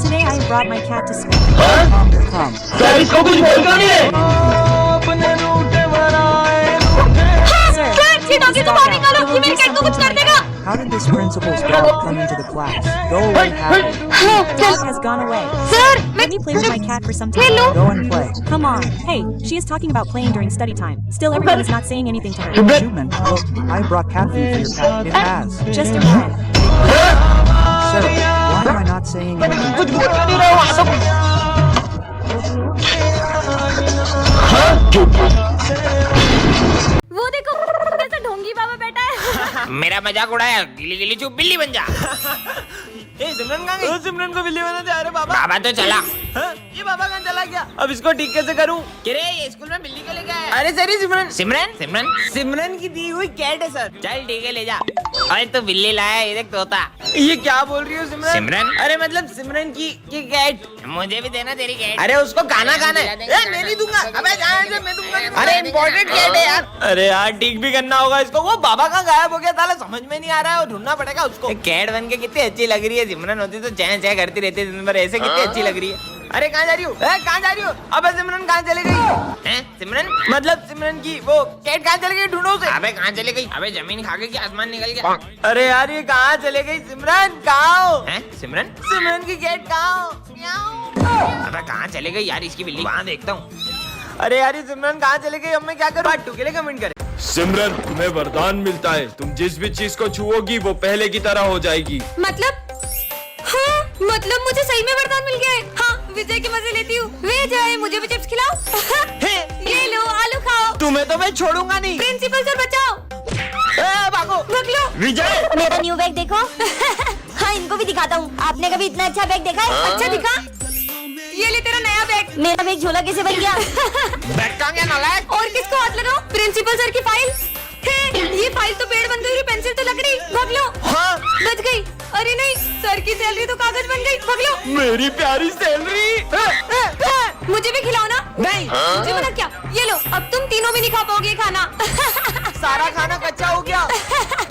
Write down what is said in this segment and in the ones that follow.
Today I brought my cat to school. Come. Sir इसको कुछ बोल क्यों नहीं है? ये डॉगी तो बाहर निकालो, ये मेरे कैट को कुछ कर देगा। How did this principal's dog come into the class? Go away, Harry. Dog has gone away. Sir, Let me play with my cat for some time. Hello. Go and play. Come on. Hey, she is talking about playing during study time. Still, everyone is not saying anything to her. Shuman, look, I brought cat food for your pet. It has. Just a minute. Sarah, why am I not saying anything? कुछ बोल क्यों नहीं रहे हो? वो देखो कैसा ढोंगी बाबा बैठा है। मेरा मजाक उड़ाया, गिली गिली चुप बिल्ली बन जा। सिमरन कहाँ गई? सिमरन को बिल्ली बना दे। अरे बाबा बाबा तो चला। ये बाबा कहाँ चला गया? अब इसको ठीक कैसे करूँ? किरे ये स्कूल में बिल्ली को लेके आया। अरे सर ये सिमरन सिमरन सिमरन सिमरन की दी हुई कैट है सर। चल ठीक है ले जा। अरे तू बिल्ली लाया, ये देख तोता। ये क्या बोल रही हो सिमरन? सिमरन? अरे मतलब सिमरन की कैट। मुझे भी देना तेरी कैट। अरे उसको खाना खाना है। मैं नहीं दूंगा। अबे जाने दे, मैं दूंगा। अरे इम्पोर्टेंट कैट है यार। अरे यार ठीक भी करना होगा इसको। वो बाबा कहाँ गायब हो गया? साला समझ में नहीं आ रहा है और ढूंढना पड़ेगा उसको। कैट बन के कितनी अच्छी लग रही है। सिमरन होती तो चैन चैन करती रहती है दिन भर, ऐसे कितनी अच्छी लग रही है। अरे कहाँ जा रही हो? कहाँ जा रही हो? अबे सिमरन कहाँ चली गई? हैं सिमरन? मतलब सिमरन की वो कैट कहाँ चली गई? ढूंढो उसे। अबे कहाँ चले गई? अबे जमीन खा के आसमान निकल गया। अरे यार ये कहाँ चले गई? सिमरन कहाँ हो? हैं सिमरन? सिमरन की कैट कहाँ हो? अबे कहाँ चले गई यार इसकी बिल्ली? वहाँ देखता हूँ। अरे यार ये सिमरन कहाँ चले गई? अब मैं क्या करूँ? पार्ट 2 के लिए कमेंट करें। सिमरन, तुम्हें वरदान मिलता है। तुम जिस भी चीज को छुओगी वो पहले की तरह हो जाएगी। मतलब हाँ, मतलब मुझे सही में वरदान मिल गया है। हाँ, विजय के मजे लेती हूँ। विजय मुझे भी चिप्स खिलाओ। ये लो आलू खाओ। तुम्हें तो मैं छोड़ूंगा नहीं। प्रिंसिपल सर बचाओ। भागो भाग लो। विजय, मेरा न्यू बैग देखो। हाँ इनको भी दिखाता हूँ। आपने कभी इतना अच्छा बैग देखा है? अच्छा दिखा। ये ले तेरा नया बैग। मेरा बैग झोला कैसे बन गया? बैठ कहाँ गया नालायक? और किसको हाथ लगाओ? प्रिंसिपल सर की फाइल। ये फाइल तो पेड़ बन गई, पेंसिल तो लकड़ी। भाग लो। हाँ बच गई। अरे नहीं, सर की सैलरी तो कागज बन गई। भाग लो। मेरी प्यारी सैलरी। मुझे भी खिलाओ ना। नहीं मुझे मना क्या? ये लो, अब तुम तीनों भी नहीं खा पाओगे खाना। सारा खाना कच्चा हो गया।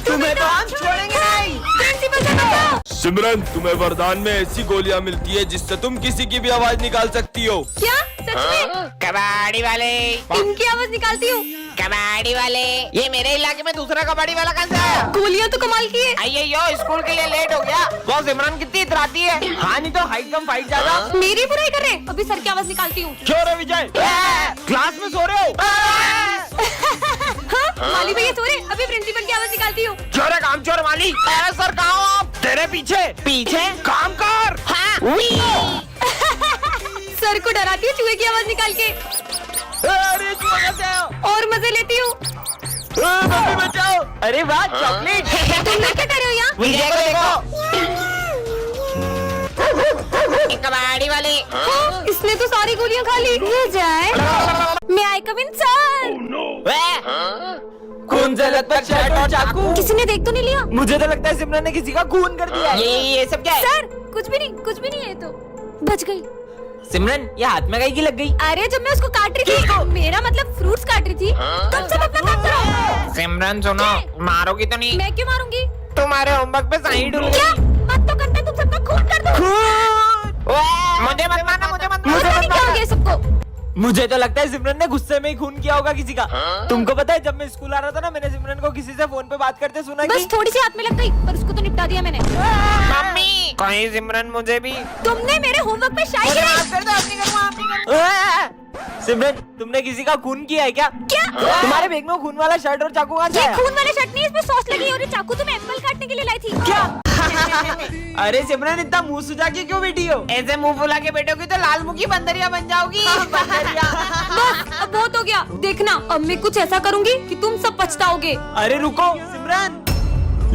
तुम्हें तो हम छोड़ेंगे नहीं। प्रिंसिपल सर बचाओ। सिमरन, तुम्हें वरदान में ऐसी गोलियां मिलती है जिससे तुम किसी की भी आवाज निकाल सकती हो। क्या सच में? कबाड़ी वाले, इनकी आवाज निकालती हूँ। कबाड़ी वाले। ये मेरे इलाके में दूसरा कबाड़ी वाला कहाँ से आया? गोलियां तो कमाल की है। आइए यो स्कूल के लिए लेट हो गया। वो सिमरन कितनी इतराती है। हाँ नहीं तो हाइट कम फाइट ज्यादा। मेरी बुराई कर रहे? अभी सर की आवाज निकालती हूँ। क्यों रे विजय, क्लास में सो रहे हो? हाँ, माली भैया सो रहे। अभी प्रिंसिपल की आवाज निकालती हूँ। चोर है काम चोर माली। सर कहाँ हो आप? तेरे पीछे पीछे काम कर। हाँ सर को डराती हूँ चूहे की आवाज निकाल के। अरे तू कैसे हो? और मजे लेती हूँ। मम्मी बचाओ। अरे वाह चॉकलेट। तुम लोग क्या कर रहे हो यहाँ? विजय को देखो। कबाड़ी वाले। हाँ, इसने तो सारी गोलियां खा ली। ये जाए। मैं आई कम इन सर। खून से लथपथ शर्ट और चाकू। किसी ने देख तो नहीं लिया? मुझे तो लगता है सिमरन ने किसी का खून कर दिया है। ये सब क्या है? सर कुछ भी नहीं, कुछ भी नहीं है। तो बच गई। सिमरन ये हाथ में गई लग गई? अरे जब मैं उसको काट रही थी, मेरा मतलब फ्रूट्स काट रही थी। तुम सब अपना काम करो। सिमरन सुनो, मारोगी तो नहीं? मैं क्यों मारूंगी? तुम्हारे होमवर्क पे सही डूल क्या मत तो करते, तुम सबका खून कर दो। मुझे मत मारना, मुझे मत मुझे मारना। नहीं क्या हो गया सबको? मुझे तो लगता है सिमरन ने गुस्से में ही खून किया होगा किसी का। तुमको पता है जब मैं स्कूल आ रहा था ना, मैंने सिमरन को किसी से फोन पे बात करते सुना बस कि थोड़ी सी हाथ में लग गई, पर उसको तो निपटा दिया मैंने। मम्मी कहीं सिमरन मुझे भी। तुमने मेरे होमवर्क पे शायरी सिमरन तुमने किसी का खून किया है क्या? क्या? तुम्हारे बैग में खून वाला शर्ट और चाकू कहाँ से ये आया? खून वाला शर्ट नहीं, इसमें सॉस लगी है और ये चाकू तो मैं एप्पल काटने के लिए लाई थी। क्या? अरे सिमरन इतना मुंह सुझा के क्यों बैठी हो? ऐसे मुंह फुला के बैठोगी तो लाल मुखी बंदरिया बन जाओगी। बस अब बहुत हो गया। देखना अब मैं कुछ ऐसा करूंगी कि तुम सब पछताओगे। अरे रुको सिमरन,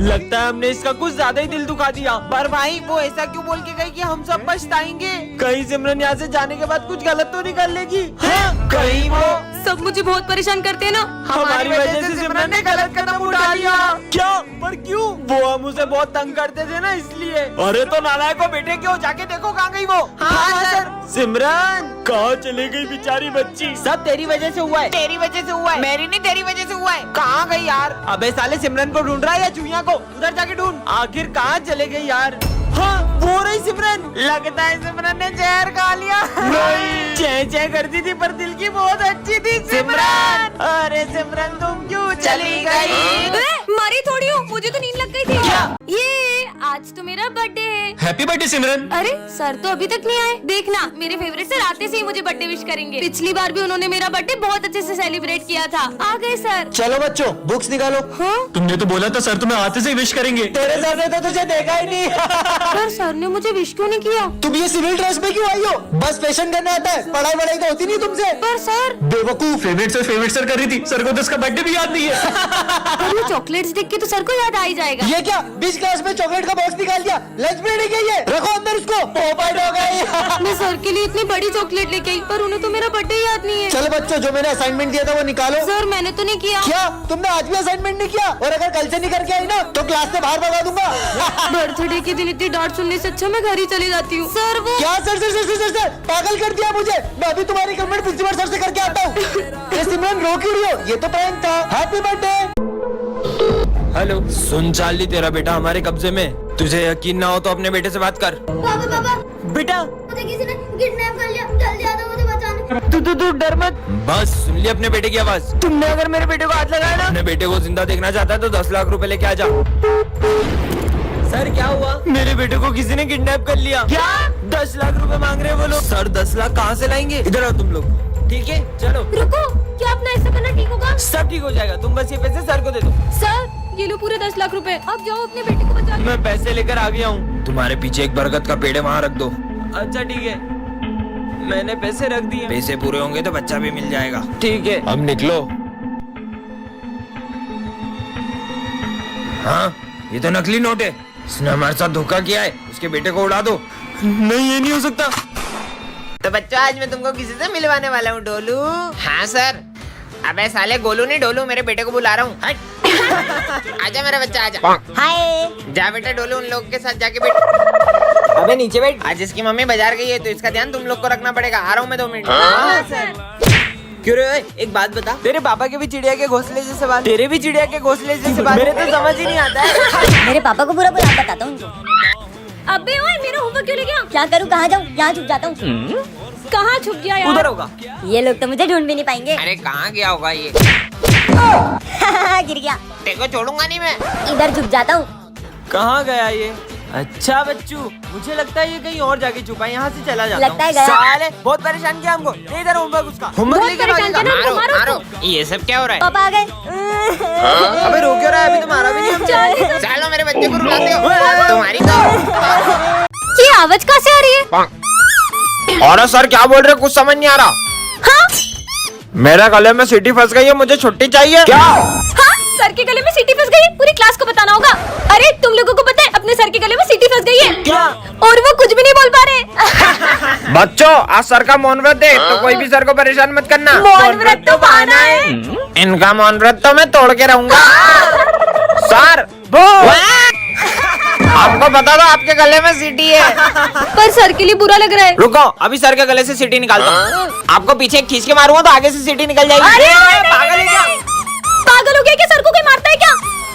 लगता है हमने इसका कुछ ज्यादा ही दिल दुखा दिया। पर भाई वो ऐसा क्यों बोल के गई कि हम सब पछताएंगे? कहीं सिमरन यहाँ से जाने के बाद कुछ गलत तो नहीं कर लेगी? हाँ? कहीं वो सब मुझे बहुत परेशान करते हैं ना। हमारी वजह से सिमरन ने गलत कदम उठा लिया। क्या? पर क्यों? वो हम उसे बहुत तंग करते थे ना इसलिए। अरे तो नालायक को बेटे क्यों, जाके देखो कहाँ गई वो। हाँ सर। सिमरन कहाँ चली गई बेचारी बच्ची? सब तेरी वजह से हुआ है। तेरी वजह से हुआ है, मेरी नहीं तेरी वजह से हुआ है। कहाँ गई यार? अबे साले सिमरन को ढूंढ रहा है या चूहिया को? उधर जाके ढूंढ। आखिर कहाँ चले गई यार? हाँ वो रही सिमरन। लगता है सिमरन ने जहर खा लिया। नहीं, चह चह करती थी पर दिल की बहुत अच्छी थी सिमरन। अरे सिमरन तुम क्यों चली गई? मारी थोड़ी हूँ, मुझे तो नींद लग गई थी। क्या? ये आज तो मेरा बर्थडे है। हैप्पी बर्थडे सिमरन। अरे सर तो अभी तक नहीं आए। देखना मेरे फेवरेट सर आते से ही मुझे बर्थडे विश करेंगे। पिछली बार भी उन्होंने मेरा बर्थडे बहुत अच्छे से सेलिब्रेट किया था। आ गए सर। चलो बच्चों बुक्स निकालो। हाँ तुमने तो बोला था सर तुम्हें आते से ही विश करेंगे। तेरे सर ने तो तुझे देखा ही नहीं। पर सर ने मुझे विश क्यों नहीं किया? तुम ये सिविल ड्रेस में क्यों आई हो? बस फैशन करना आता है, पढ़ाई वढ़ाई तो होती नहीं तुमसे। पर सर बेवकूफ। फेवरेट सर कर रही थी, सर को तो उसका बर्थडे भी याद नहीं है। पर ये चॉकलेट्स देख के तो सर को याद आ ही जाएगा। ये क्या 20 क्लास में चॉकलेट का बॉक्स निकाल दिया? लंच ब्रेक है ये, रखो अंदर इसको। पोपट हो गई। मैं सर के लिए इतनी बड़ी चॉकलेट लेके आई पर उन्हें तो मेरा बर्थडे याद नहीं है। चलो बच्चों जो मैंने असाइनमेंट दिया था वो निकालो। सर मैंने तो नहीं किया। क्या तुमने आज भी असाइनमेंट नहीं किया? और अगर कल से नहीं करके आई ना तो क्लास से बाहर भगा दूंगा। बर्थडे के दिन इतनी डांट सुनने से अच्छा मैं घर ही चली जाती हूँ। सर वो क्या sir sir sir sir sir पागल कर दिया मुझे। मैं अभी तुम्हारी कंप्लेंट प्रिंसिपल सर से करके आता हूँ। ये सिमरन रो क्यों रही हो? ये तो प्रैंक था। Happy birthday. हेलो, सुन चार्ली, तेरा बेटा हमारे कब्जे में। तुझे यकीन ना हो तो अपने बेटे से बात कर। पापा पापा बेटा मुझे किसी ने किडनैप कर लिया, जल्दी आ जाओ मुझे बचाने। तू डर मत। बस सुन लिया अपने बेटे की आवाज। तुमने अगर मेरे बेटे को हाथ लगाया ना। अपने बेटे को जिंदा देखना चाहता है तो 10 लाख रुपए लेके आ जा। सर क्या हुआ? मेरे बेटे को किसी ने किडनैप कर लिया। क्या? 10 लाख रुपए मांग रहे हैं वो लोग। सर 10 लाख कहाँ से लाएंगे? इधर आओ तुम लोग। ठीक है चलो। रुको, क्या अपना ऐसा करना ठीक होगा? सब ठीक हो जाएगा, तुम बस ये पैसे सर को दे दो। सर ये लो पूरे 10 लाख रुपए। अब जाओ अपने बेटे को बचा लो। मैं पैसे लेकर आ गया हूँ। तुम्हारे पीछे एक बरगद का पेड़ है, वहाँ रख दो। अच्छा ठीक है, मैंने पैसे रख दिए। पैसे पूरे होंगे तो बच्चा भी मिल जाएगा। ठीक है। अब निकलो। हाँ, ये तो नकली नोट है। इसने हमारे साथ धोखा किया है। उसके बेटे को उड़ा दो। नहीं ये नहीं हो सकता। तो बच्चों आज मैं तुमको किसी से मिलवाने वाला हूँ, डोलू। हाँ सर। अबे साले गोलू नहीं डोलू, मेरे बेटे को बुला रहा हूँ। हट। आजा मेरा बच्चा आजा। हाय जा बेटा डोलू, उन लोग के साथ जाके बैठ। अबे नीचे बैठ। आज इसकी मम्मी बाजार गई है तो इसका ध्यान तुम लोग को रखना पड़ेगा। आ रहा हूँ मैं 2 मिनट। हाँ, क्यों रे? एक बात बता, तेरे पापा के भी चिड़िया के घोंसले जैसे बाल, तेरे भी चिड़िया के घोंसले जैसे बाल। मेरे तो समझ ही नहीं आता है। मेरे पापा को पूरा पूरा बताता हूँ उनको। अबे ओए मेरा होमवर्क क्यों ले गया? क्या करूँ, कहाँ जाऊँ? यहाँ छुप जाता हूँ। कहाँ छुप गया यार? उधर होगा। ये लोग तो मुझे ढूंढ भी नहीं पाएंगे। अरे कहाँ गया होगा ये? गिर गया। तेरे को छोड़ूंगा नहीं मैं। इधर छुप जाता हूँ। कहाँ गया ये? अच्छा बच्चू, मुझे लगता है ये कहीं और जाके छुपा है। यहाँ से चला जाता लगता है गया। साले बहुत परेशान किया हमको। दे इधर होमवर्क उसका। होमवर्क बहुत लेके परेशान भागेगा। किया ना। मारो मारो। ये सब क्या हो रहा है? पापा आ गए। अबे रो क्यों रहा है? अभी तो मारा भी नहीं हमने। चलो मेरे बच्चे को रुलाते हो तुम्हारी तो। ये आवाज कहाँ से आ रही है? और सर क्या बोल रहे हो? कुछ समझ नहीं आ रहा। हाँ मेरे गले में सीटी फंस गई है, मुझे छुट्टी चाहिए। क्या? हाँ सर के गले में सीटी फंस गई है, पूरी क्लास को बताना होगा। अरे तुम लोगों को पता है अपने सर के गले में सीटी फंस गई है क्या? और वो कुछ भी नहीं बोल पा रहे। बच्चों आज सर का मौन व्रत है तो कोई भी सर को परेशान मत करना। मौन व्रत तो बहाना है। इनका मौन व्रत तो मैं तोड़ के रहूंगा। सर आपको बता दो आपके गले में सीटी है। पर सर के लिए बुरा लग रहा है। रुको, अभी सर के गले से सीटी निकालता हूँ। आपको पीछे खींच के मारूंगा तो आगे से सीटी निकल जाएगी। अरे, पागल है क्या? पागल हो गया क्या? सर को कोई मारता है क्या?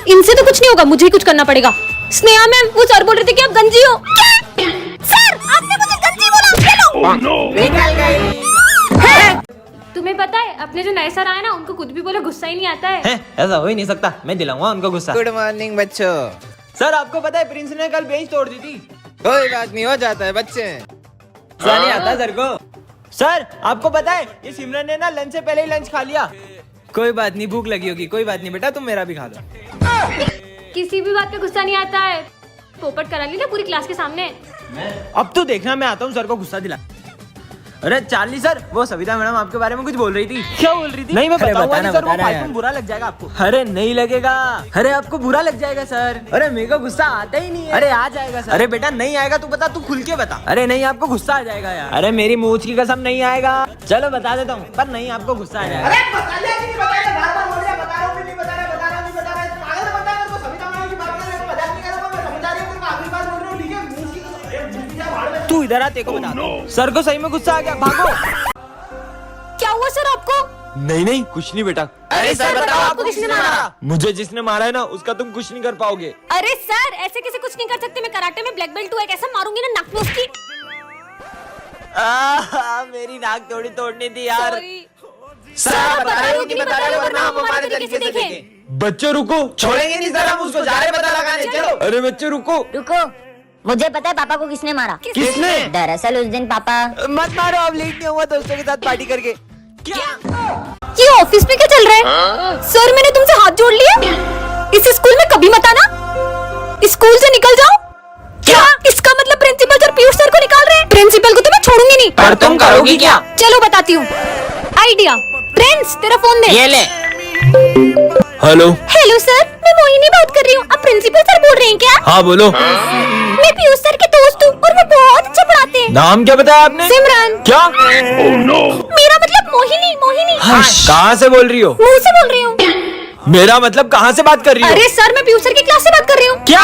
इनसे तो कुछ नहीं होगा, मुझे ही कुछ करना पड़ेगा। स्नेहा मैम, वो सर बोल रहे थे कि आप गंजी हो। सर आपने मुझे गंजी बोला। निकल गई। तुम्हें पता है अपने जो नए सर आए ना उनको कुछ भी बोले गुस्सा ही नहीं आता है। ऐसा हो ही नहीं सकता, मैं दिलाऊंगा उनको गुस्सा। गुड मॉर्निंग बच्चों। सर आपको पता है प्रिंस ने कल बेंच तोड़ दी थी। कोई बात नहीं, हो जाता है बच्चे। गुस्सा नहीं आता सर को। सर आपको पता है ये सिमरन ने ना लंच से पहले ही लंच खा लिया। कोई बात नहीं, भूख लगी होगी। कोई बात नहीं बेटा, तुम मेरा भी खा लो। किसी भी बात पे गुस्सा नहीं आता है। पोपट करा ली ना पूरी क्लास के सामने। अब तो देखना मैं आता हूँ सर को गुस्सा दिला। अरे चार्ली सर, वो सविता मैडम आपके बारे में कुछ बोल रही थी। क्या बोल रही थी? नहीं मैं बताऊंगा नहीं सर, वो फालतू में बुरा लग जाएगा आपको। अरे नहीं लगेगा। अरे आपको बुरा लग जाएगा सर। अरे मेरे को गुस्सा आता ही नहीं है। अरे आ जाएगा सर। अरे बेटा नहीं आएगा तू बता, तू खुल के बता। अरे नहीं आपको गुस्सा आ जाएगा यार। अरे मेरी मूछ की कसम नहीं आएगा। चलो बता देता हूँ, पर नहीं आपको गुस्सा आ जाएगा। तू इधर आ, तेरे को बता। सर को सही में गुस्सा आ गया, भागो। क्या हुआ सर आपको? नहीं नहीं कुछ नहीं बेटा। अरे सर बताओ आपको किसने मारा? मुझे जिसने मारा है ना उसका तुम कुछ नहीं कर पाओगे। अरे सर ऐसे कैसे कुछ नहीं कर सकते, मैं कराटे में ब्लैक बेल्ट हूँ, एक ऐसा मारूंगी ना नाक में उसकी। मेरी नाक थोड़ी तोड़नी थी यार। Sorry। सर बता रहे हो कि बता रहे हो वरना हम हमारे तरीके से देखें। बच्चे रुको, छोड़ेंगे नहीं सर, हम उसको जा रहे पता लगाने, चलो। अरे बच्चे रुको। रुको, मुझे पता है पापा को किसने मारा। किसने? दरअसल उस दिन पापा मत मारो, अब लेट नहीं हुआ दोस्तों के साथ पार्टी करके। ये ऑफिस में क्या चल रहा है? सर मैंने तुमसे हाथ जोड़ लिए, इस स्कूल में कभी मत आना, स्कूल से निकल जाओ। क्या इसका मतलब प्रिंसिपल सर पीयूष सर को निकाल रहे हैं? प्रिंसिपल को तो मैं छोड़ूंगी नहीं। पर तुम करोगी क्या? चलो बताती हूँ आइडिया। प्रिंस तेरा फोन दे। ये ले। हेलो। हेलो सर, मैं मोहिनी बात कर रही हूँ। आप प्रिंसिपल सर बोल रहे हैं क्या? हाँ बोलो। मैं पीयूष सर के दोस्त हूँ और वो बहुत अच्छा पढ़ाते हैं। नाम क्या बताया आपने? सिमरन। क्या? मेरा मतलब मोहिनी। मोहिनी कहाँ से बोल रही हो? मुंह से बोल रही हूँ। मेरा मतलब कहाँ से बात कर रही हो? अरे सर मैं पीयूष सर की क्लास से बात कर रही हूँ। क्या?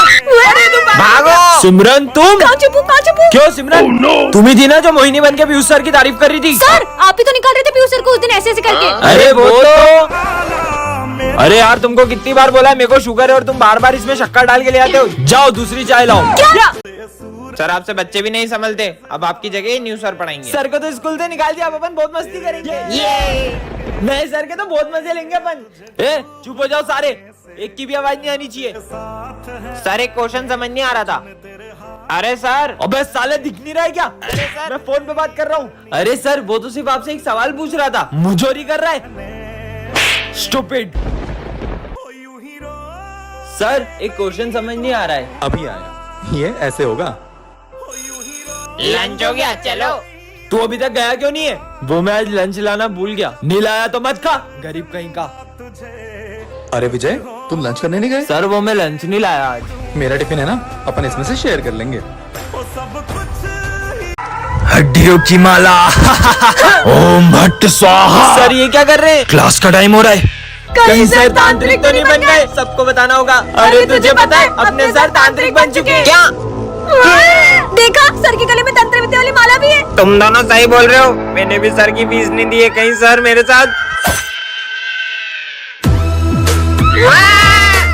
भागो। सिमरन तुम? कहाँ चुपू? क्यों सिमरन? तुम ही थी ना जो मोहिनी बन के पीयूष सर की तारीफ कर रही थी? सर आप ही तो निकाल रहे थे पीयूष सर को उस दिन ऐसे ऐसे करके। अरे वो तो अरे यार तुमको कितनी बार बोला है मेरे को शुगर है और तुम बार बार इसमें शक्कर डाल के ले आते हो। जाओ दूसरी चाय लाओ। क्या? सर आपसे बच्चे भी नहीं संभलते, अब आपकी जगह न्यू सर पढ़ाएंगे। सर को तो स्कूल से निकाल दिया, अब अपन बहुत मस्ती करेंगे। नए सर के तो बहुत मजे लेंगे अपन। ए चुप हो जाओ सारे, एक की भी आवाज नहीं आनी चाहिए। सर एक क्वेश्चन समझ नहीं आ रहा था। अरे सर। अबे साले दिख नहीं रहा है क्या? अरे सर मैं फोन पे बात कर रहा हूँ। अरे सर वो तो सिर्फ आपसे एक सवाल पूछ रहा था, मुझोरी कर रहा है। स्टूपिड। सर एक क्वेश्चन समझ नहीं आ रहा है। अभी आया, ये ऐसे होगा। लंच हो गया, चलो। तू अभी तक गया क्यों नहीं है? वो मैं आज लंच लाना भूल गया। नहीं लाया तो मत खा, गरीब कहीं का। अरे विजय, तुम लंच करने नहीं गए? सर वो मैं लंच नहीं लाया आज। मेरा टिफिन है ना, अपन इसमें से शेयर कर लेंगे। हड्डियों की माला। ओम भट्ट स्वाहा। सर ये क्या कर रहे हैं? क्लास का टाइम हो रहा है। कहीं सर तांत्रिक तो नहीं बन गए? सबको बताना होगा। अरे तुझे पता है अपने सर तांत्रिक बन चुके हैं। क्या? देखा सर के गले में तंत्र विद्या वाली माला भी है। तुम दोनों सही बोल रहे हो, मैंने भी सर की फीस नहीं दी है, कहीं सर मेरे साथ।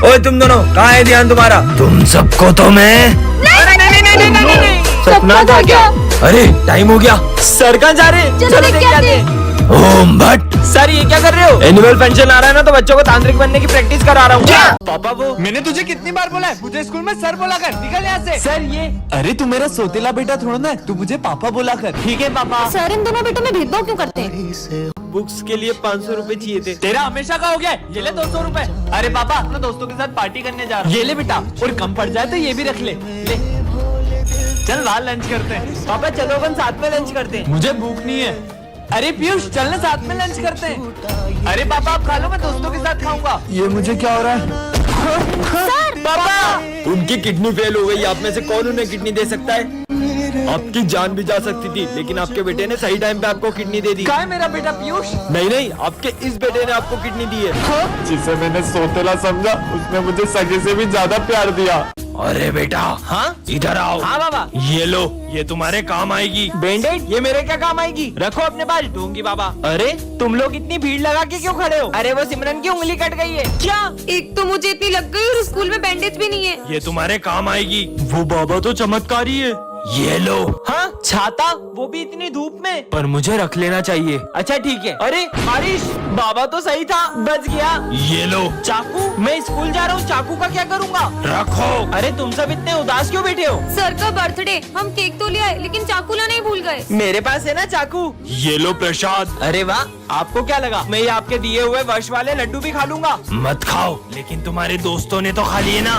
ओए तुम दोनों कहाँ है ध्यान तुम्हारा? तुम सबको तो मैं सपना था क्या? अरे टाइम हो गया, सर कहाँ जा रहे? चलो देख के आते हैं। ओम भट्ट। सर ये क्या कर रहे हो? एनुअल फंक्शन आ रहा है ना, तो बच्चों को तांत्रिक बनने की प्रैक्टिस करा रहा हूँ। पापा वो मैंने तुझे कितनी बार बोला है मुझे स्कूल में सर बोला कर, निकल यहाँ से। सर ये अरे तू मेरा सोतेला बेटा थोड़ा ना है, तू मुझे पापा बोला कर। ठीक है पापा। सर इन दोनों बेटों में भेदभाव क्यों करते हैं? बुक्स के लिए 500 रुपए चाहिए थे। तेरा हमेशा का हो गया, ये ले 200 रुपए। अरे पापा अपने दोस्तों के साथ पार्टी करने जा रहा हूँ। ये ले बेटा, और कम पड़ जाए तो ये भी रख ले। चल बाहर लंच करते हैं। पापा चलो अपन साथ में लंच करते हैं। मुझे भूख नहीं है। अरे पीयूष चलना साथ में लंच करते हैं। अरे पापा आप खा लो, मैं दोस्तों के साथ खाऊंगा। ये मुझे क्या हो रहा है? पापा उनकी किडनी फेल हो गई, आप में से कौन उन्हें किडनी दे सकता है? आपकी जान भी जा सकती थी, लेकिन आपके बेटे ने सही टाइम पे आपको किडनी दे दी। कहाँ है मेरा बेटा पीयूष? नहीं नहीं, आपके इस बेटे ने आपको किडनी दी है। जिसे मैंने सोतेला समझा, उसने मुझे सगे से भी ज्यादा प्यार दिया। अरे बेटा हाँ इधर आओ। हाँ बाबा। ये लो, ये तुम्हारे काम आएगी। बैंडेड ये मेरे क्या काम आएगी? रखो अपने पास, दूंगी बाबा। अरे तुम लोग इतनी भीड़ लगा के क्यों खड़े हो? अरे वो सिमरन की उंगली कट गई है। क्या? एक तो मुझे इतनी लग गई और स्कूल में बैंडेज भी नहीं है। ये तुम्हारे काम आएगी। वो बाबा तो चमत्कारी है। ये लो। हाँ छाता, वो भी इतनी धूप में? पर मुझे रख लेना चाहिए। अच्छा ठीक है। अरे बारिश, बाबा तो सही था, बच गया। ये लो। चाकू, मैं स्कूल जा रहा हूँ, चाकू का क्या करूँगा? रखो। अरे तुम सब इतने उदास क्यों बैठे हो? सर का बर्थडे, हम केक तो ले आए लेकिन चाकू लाना ही भूल गए। मेरे पास है ना चाकू। ये लो प्रसाद। अरे वाह, आपको क्या लगा मैं ये आपके दिए हुए वर्ष वाले लड्डू भी खा लूंगा? मत खाओ, लेकिन तुम्हारे दोस्तों ने तो खा लिए ना।